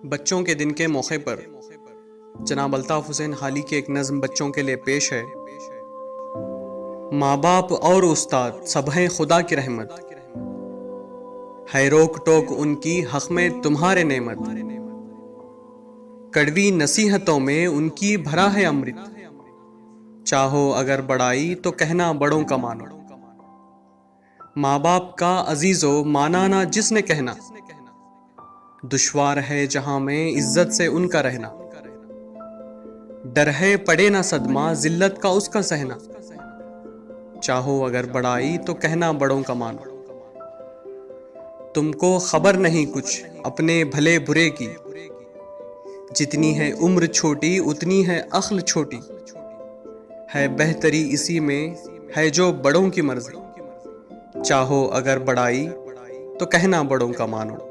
बच्चों के दिन के मौके पर जनाब अल्ताफ हुसैन हाली की एक नज़्म बच्चों के लिए पेश है। माँ बाप और उस्ताद सब हैं खुदा की रहमत, है रोक टोक उनकी हक में तुम्हारे नेमत। कड़वी नसीहतों में उनकी भरा है अमृत, चाहो अगर बड़ाई तो कहना बड़ों का मानो। माँ बाप का अजीजो माना ना जिसने कहना, दुश्वार है जहां में इज्जत से उनका रहना। डर है पड़े ना सदमा जिल्लत का उसका सहना, चाहो अगर बड़ाई तो कहना बड़ों का मानो। तुमको खबर नहीं कुछ अपने भले बुरे की, जितनी है उम्र छोटी उतनी है अक्ल छोटी। है बेहतरी इसी में है जो बड़ों की मर्जी, चाहो अगर बड़ाई तो कहना बड़ों का मानो।